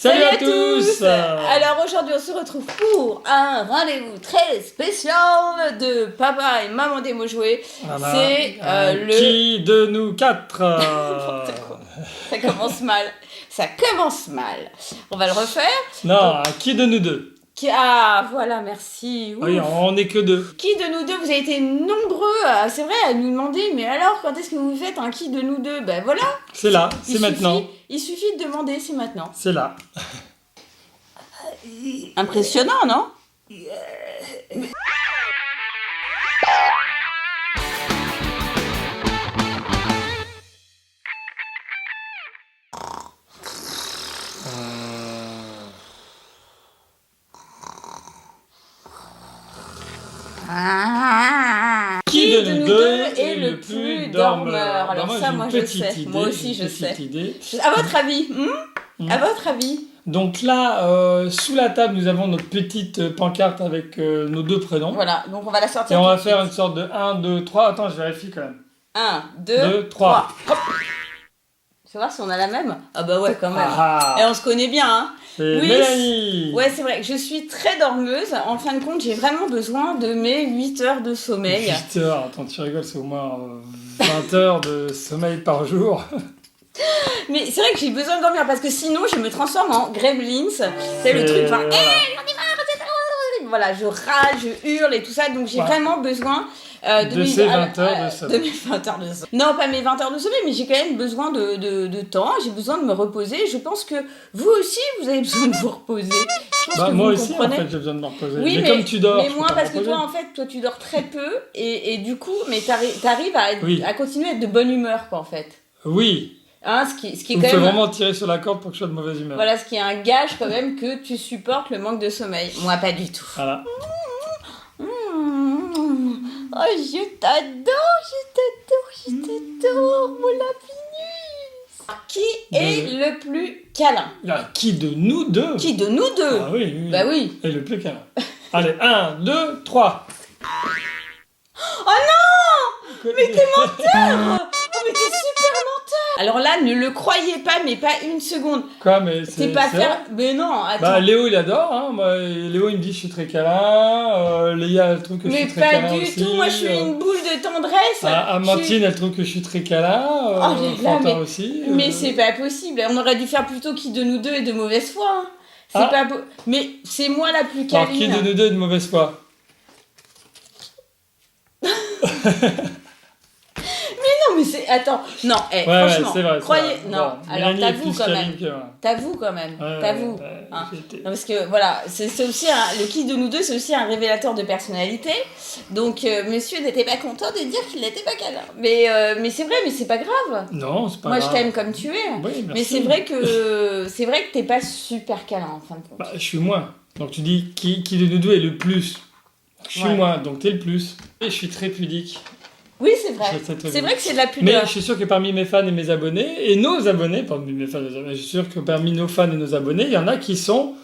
Salut à tous. Alors aujourd'hui on se retrouve pour un rendez-vous très spécial de Papa et Maman des mots joués. Voilà. C'est le... Qui de nous quatre Ça commence mal. Ça commence mal. On va le refaire. Non, qui de nous deux? Ah voilà, merci. Oui, on n'est que deux. Qui de nous deux? Vous avez été nombreux, c'est vrai, à nous demander, mais alors quand est-ce que vous faites un qui de nous deux? Ben voilà. C'est là, c'est maintenant. Il suffit de demander, c'est maintenant. C'est là. Impressionnant, non? Qui de nous deux est le plus dormeur? Alors ça, moi je sais. Moi aussi je sais. À votre avis À votre avis? Donc là, sous la table, nous avons notre petite pancarte avec nos deux prénoms. Voilà, donc on va la sortir. Et on va faire une sorte de 1, 2, 3. Attends, je vérifie quand même. 1, 2, 3. Hop. Tu vois si on a la même? Ah bah ouais, quand même. Et on se connaît bien, hein. C'est Mélanie. Ouais, c'est vrai. Je suis très dormeuse. En fin de compte, j'ai vraiment besoin de mes 8 heures de sommeil. 8 heures, attends, tu rigoles, c'est au moins 20 heures de sommeil par jour. Mais c'est vrai que j'ai besoin de dormir parce que sinon, je me transforme en gremlins. C'est le truc, enfin, voilà, je râle, je hurle et tout ça. Donc j'ai vraiment besoin de ces 20 heures de sommeil. De mes 20 heures de sommeil. Non, pas mes 20 heures de sommeil, mais j'ai quand même besoin de temps. J'ai besoin de me reposer. Je pense que vous aussi, vous avez besoin de vous reposer. Moi aussi, en fait, j'ai besoin de me reposer. Oui, mais comme tu dors. Mais moi, parce que toi, en fait, toi, tu dors très peu. Et du coup, mais t'arrives à continuer à être de bonne humeur, quoi, en fait. Oui. Hein, ce qui est quand même... faut vraiment tirer sur la corde pour que je sois de mauvaise humeur. Voilà, ce qui est un gage quand même que tu supportes le manque de sommeil. Moi, pas du tout. Voilà. Oh, je t'adore, mon lapinus. Qui est le plus câlin? Qui de nous deux? Qui de nous deux? Ah oui. Bah oui. Et le plus câlin. Allez, 1, 2, 3. Oh non! Mais t'es menteur! Oh, mais t'es super menteur! Alors là, ne le croyez pas, mais pas une seconde. Quoi, mais c'est pas faire... Mais non, attends. Bah, Léo, il adore, hein. Léo, il me dit, je suis très câlin. Léa, elle trouve que je suis très câlin aussi. Mais pas du tout, moi, je suis une boule de tendresse. Amandine, elle trouve que je suis très câlin. Quentin aussi. Mais c'est pas possible. On aurait dû faire plutôt qui de nous deux est de mauvaise foi. Hein. C'est pas beau. Mais c'est moi la plus câline. Alors, qui de nous deux est de mauvaise foi? Mais c'est... Attends, non, franchement, c'est vrai, croyez... C'est non, vrai. alors t'avoues quand même. T'avoues. Hein. Parce que, voilà, c'est aussi le qui de nous deux, c'est aussi un révélateur de personnalité. Donc, monsieur n'était pas content de dire qu'il n'était pas câlin. Mais c'est vrai, mais c'est pas grave. Non, c'est pas grave. Moi, je t'aime comme tu es. Oui, mais c'est vrai que t'es pas super câlin, en fin de compte. Bah, je suis moins. Donc, tu dis qui de nous deux est le plus? Je suis moins, donc t'es le plus. Et je suis très pudique. Oui, c'est vrai. C'est vrai que c'est de la pudeur. Mais je suis sûr que parmi mes fans et mes abonnés, et nos abonnés, parmi mes fans et nos abonnés, je suis sûr que parmi nos fans et nos abonnés, il y en a qui sont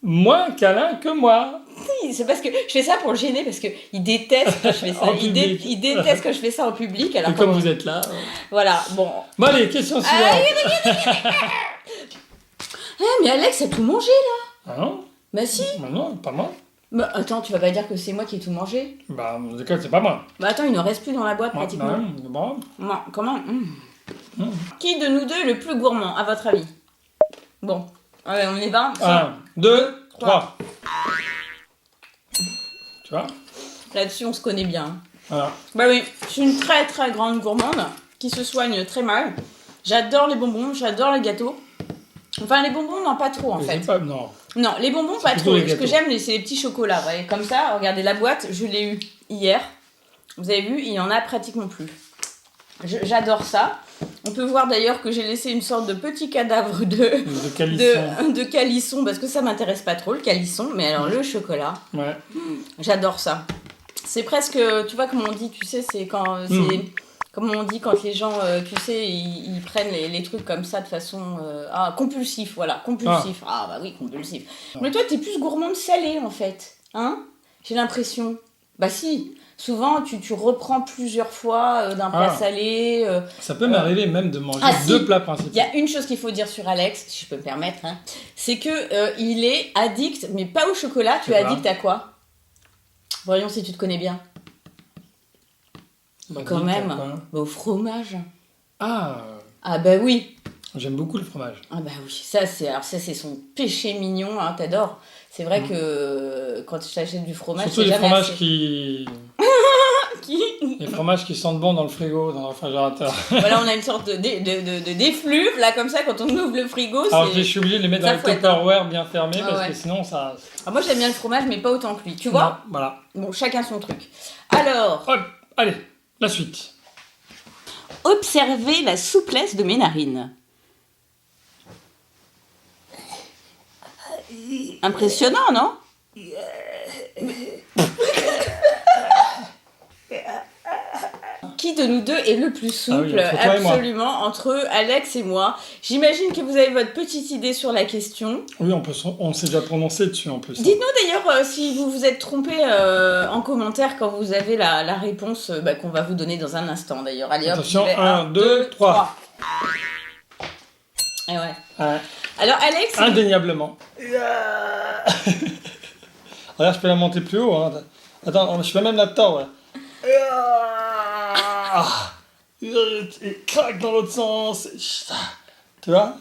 moins câlins que moi. Oui, c'est parce que je fais ça pour le gêner, parce qu'il déteste que je fais ça. Il déteste que je fais ça en public. Alors et comme vous êtes là. Voilà, bon. Bon, allez, question suivante. Mais Alex a tout mangé, là. Ah non? Bah si. Bah non, pas moi. Bah attends, tu vas pas dire que c'est moi qui ai tout mangé? Bah, en tout cas, c'est pas moi. Bah attends, il ne reste plus dans la boîte, pratiquement. Bon. Non, comment? Qui de nous deux est le plus gourmand, à votre avis? Bon, allez, on y va. 1, 2, 3. Tu vois? Là-dessus, on se connaît bien. Voilà. Bah oui, je suis une très très grande gourmande qui se soigne très mal. J'adore les bonbons, j'adore les gâteaux. Enfin, les bonbons, non, pas trop en fait. Non, les bonbons, pas trop. Ce que j'aime, c'est les petits chocolats. Ouais. Comme ça, regardez la boîte, je l'ai eu hier. Vous avez vu, il n'y en a pratiquement plus. J'adore ça. On peut voir d'ailleurs que j'ai laissé une sorte de petit cadavre de calisson, parce que ça m'intéresse pas trop, le calisson. Mais alors, le chocolat, j'adore ça. C'est presque, tu vois, comme on dit, tu sais, c'est quand... Comme on dit quand les gens, tu sais, ils prennent les trucs comme ça de façon... compulsif, voilà, compulsif. Ah bah oui, compulsif. Mais toi, t'es plus gourmande salée, en fait. Hein? J'ai l'impression. Bah si, souvent tu reprends plusieurs fois d'un plat salé. Ça peut m'arriver même de manger deux plats principaux. Il y a une chose qu'il faut dire sur Alex, si je peux me permettre, hein, c'est que il est addict, mais pas au chocolat, tu es addict à quoi? Voyons si tu te connais bien. Quand même, au fromage. Ah bah oui. J'aime beaucoup le fromage. Ah bah oui, ça c'est son péché mignon, hein, t'adores. C'est vrai que quand tu achètes du fromage, surtout c'est les fromages qui... Les fromages qui sentent bon dans le frigo, dans le réfrigérateur. Voilà, on a une sorte de d'effluve, là, comme ça, quand on ouvre le frigo. Alors je suis obligé de les mettre dans le Tupperware bien fermé, parce que sinon ça... Alors moi j'aime bien le fromage, mais pas autant que lui, tu vois. Non, voilà. Bon, chacun son truc. Alors... Hop, allez, la suite. Observez la souplesse de mes narines. Impressionnant, non? Qui de nous deux est le plus souple? Absolument, entre Alex et moi. J'imagine que vous avez votre petite idée sur la question. Oui, on s'est déjà prononcé dessus en plus. Dites-nous d'ailleurs si vous vous êtes trompé en commentaire quand vous avez la réponse qu'on va vous donner dans un instant d'ailleurs. Allez, hop, attention, 1, 2, 3. Et ouais. Alors Alex... Indéniablement. Regarde, je peux la monter plus haut. Hein. Attends, je fais même là-dedans. Ouais. Et craque dans l'autre sens. Tu vois?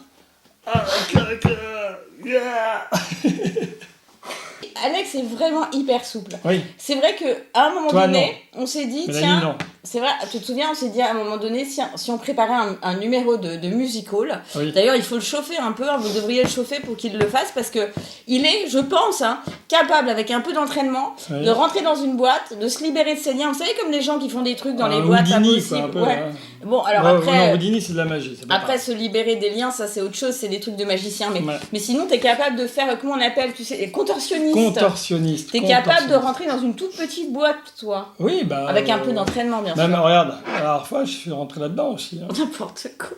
Alex est vraiment hyper souple. Oui. C'est vrai qu'à un moment donné, on s'est dit, tiens, c'est vrai, tu te souviens, on s'est dit à un moment donné, si on préparait un numéro de musical, oui. D'ailleurs il faut le chauffer un peu, hein, vous devriez le chauffer pour qu'il le fasse, parce que il est, je pense, capable, avec un peu d'entraînement, de rentrer dans une boîte, de se libérer de ses liens. Vous savez, comme les gens qui font des trucs dans les boîtes impossibles. Bon, alors après... Houdini, c'est de la magie. Après, se libérer des liens, ça c'est autre chose, c'est des trucs de magicien. Mais sinon, t'es capable de faire, comment on appelle, tu sais, contorsionniste. T'es capable de rentrer dans une toute petite boîte, toi. Oui, bah... Avec un peu d'entraînement, bien sûr. Même, regarde, la dernière fois, je suis rentré là-dedans aussi. Hein. N'importe quoi.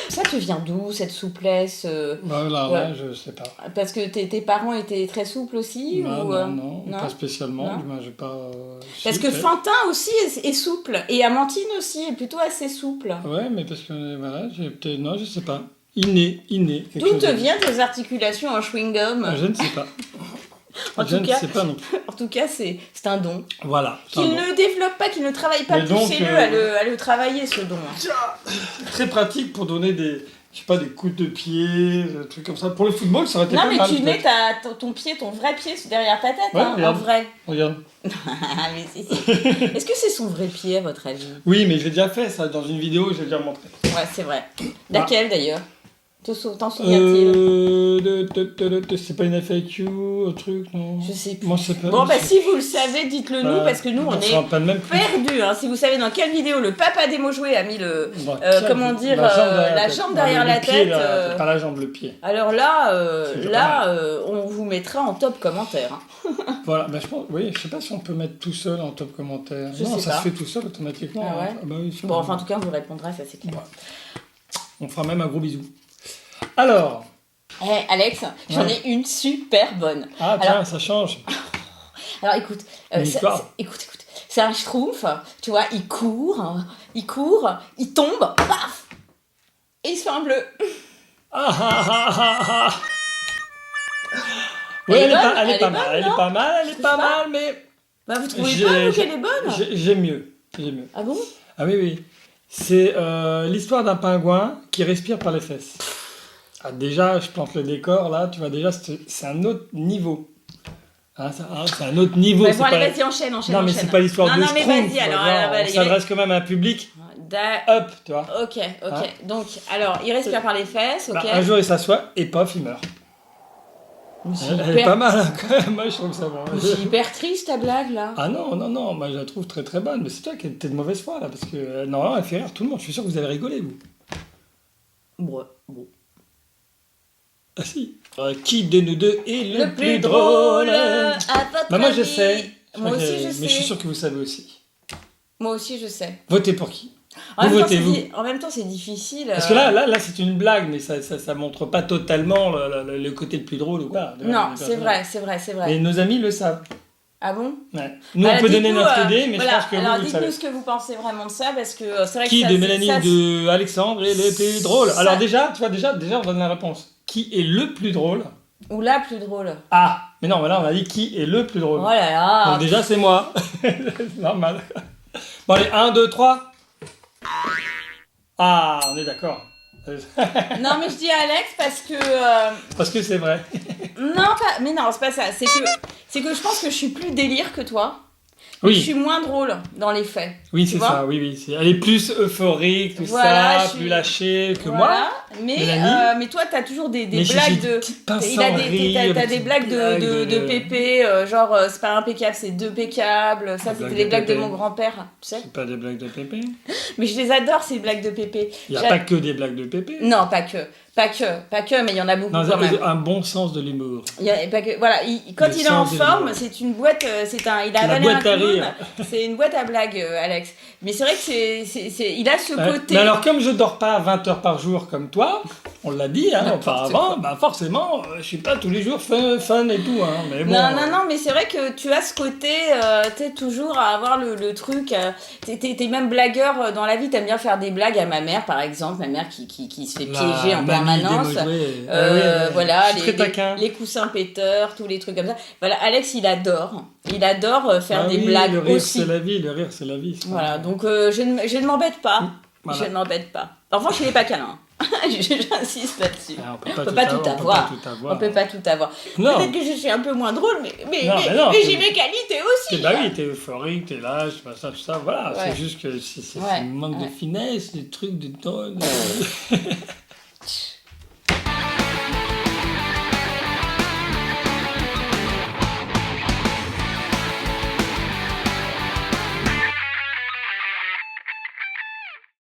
Ça te vient d'où, cette souplesse ouais, je sais pas. Parce que tes parents étaient très souples aussi non, pas spécialement. Non. J'ai pas... Parce que Fantin aussi est souple. Et Amantine aussi est plutôt assez souple. Ouais, mais parce que, voilà, non, je sais pas. Inné. D'où te viennent tes articulations en chewing-gum? Je ne sais pas. Je ne sais pas non plus. En tout cas, c'est un don. Voilà. Qu'il ne développe pas, qu'il ne travaille pas, poussez-le à le travailler, ce don. Très pratique pour donner des coups de pied, des trucs comme ça. Pour le football, ça aurait été pas mal. Non, mais tu mets ton pied, ton vrai pied derrière ta tête, en vrai. Regarde. Mais est-ce que c'est son vrai pied, à votre avis? Oui, mais j'ai déjà fait ça dans une vidéo, j'ai déjà montré. Ouais, c'est vrai. Laquelle, d'ailleurs? T'en souviens-t-il? C'est pas une FAQ, un truc, non? Je sais plus. Moi, c'est pas... Bon, si vous le savez, dites-le nous, parce que nous, on est perdus. Hein. Si vous savez dans quelle vidéo le papa des mots joués a mis la jambe derrière la tête. Pas la jambe, le pied. Alors là, on vous mettra en top commentaire. Hein. Voilà, je pense, oui, je sais pas si on peut mettre tout seul en top commentaire. Non, ça se fait tout seul automatiquement. Ah ouais. Oui, bon, enfin, en tout cas, on vous répondra, ça c'est clair. Ouais. On fera même un gros bisou. Alors. Alex, j'en ai une super bonne. Ah tiens, ça change. Alors écoute, écoute, c'est un schtroumpf, tu vois, il court, il tombe, paf, et il se fait un bleu. Oui, elle est pas mal, mais... Bah, vous trouvez pas qu'elle est bonne? J'aime mieux. Ah bon? Ah oui. C'est l'histoire d'un pingouin qui respire par les fesses. Ah, déjà, je plante le décor, là, tu vois, déjà, c'est un autre niveau. C'est un autre niveau. Bon, allez, vas-y, enchaîne. Non, mais c'est pas l'histoire de Schtroumpf. Non, mais vas-y, alors. On s'adresse quand même à un public. Hop, tu vois. Ok. Donc, alors, il respire par les fesses, ok. Un jour, il s'assoit et paf, il meurt. Elle est pas mal, hein, quand même. Moi, je trouve que ça va. C'est hyper triste, ta blague, là. Ah non, moi, je la trouve très très bonne. Mais c'est toi qui es de mauvaise foi, là. Parce que, normalement, elle fait rire tout le monde. Je suis sûr que vous allez rigoler, vous. Bon. Ah si. Qui de nous deux est le plus drôle? Moi, je sais. Moi aussi, je sais. Mais je suis sûr que vous savez aussi. Moi aussi, je sais. Votez pour qui? En même temps, c'est difficile. Parce que là, c'est une blague, mais ça montre pas totalement le côté le plus drôle ou pas. Non, c'est vrai. Mais nos amis le savent. Ah bon? Ouais. Nous, on peut donner notre idée, mais je pense que alors, vous dites-nous savez. ce que vous pensez vraiment de ça, parce que c'est vrai Qui que de Mélanie ou de Alexandre est le plus drôle? Alors déjà, tu vois, déjà, on donne la réponse. Qui est le plus drôle? Ou la plus drôle. Ah, mais non, là, on a dit qui est le plus drôle. Oh là là. Donc déjà, c'est moi. C'est normal. Bon, allez, 1, 2, 3. Ah, on est d'accord. Non, mais je dis Alex parce que... Parce que c'est vrai. Mais non, c'est pas ça. C'est que je pense que je suis plus délire que toi. Oui. Je suis moins drôle dans les faits. Oui, c'est ça. Oui. Elle est plus euphorique, tout ça, plus lâchée que moi. Mais toi, t'as toujours des blagues de... T'as des blagues de pépé, genre c'est pas impeccable, c'est deux-pécable. Ça, c'était les blagues de mon grand-père, tu sais. C'est pas des blagues de pépé. Mais je les adore, ces blagues de pépé. Il n'y a pas que des blagues de pépé. Non, pas que, mais il y en a beaucoup quand même. Un bon sens de l'humour. Voilà, quand il est en forme, c'est une boîte, il a avalé un clown. C'est une boîte à blagues, Alex. Mais c'est vrai que il a ce côté... Mais alors, comme je dors pas 20 heures par jour comme toi, on l'a dit auparavant, forcément, je suis pas tous les jours fun et tout. Mais bon, non, mais c'est vrai que tu as ce côté, t'es toujours à avoir le truc, t'es même blagueur dans la vie, t'aimes bien faire des blagues à ma mère, par exemple, ma mère qui se fait piéger en permanence. Voilà, les coussins péteurs, tous les trucs comme ça. Voilà, Alex, il adore faire des blagues le rire, aussi. C'est la vie, le rire, c'est la vie. Voilà, donc je ne m'embête pas. Voilà. Je ne m'embête pas. En revanche, il n'est pas câlin. J'insiste là-dessus. On peut pas tout avoir. On peut pas tout avoir. Peut-être que je suis un peu moins drôle, mais j'ai mes qualités aussi. Bah oui, t'es euphorique, t'es lâche, tout ça, voilà. Ouais. C'est juste que c'est un manque de finesse, des trucs de...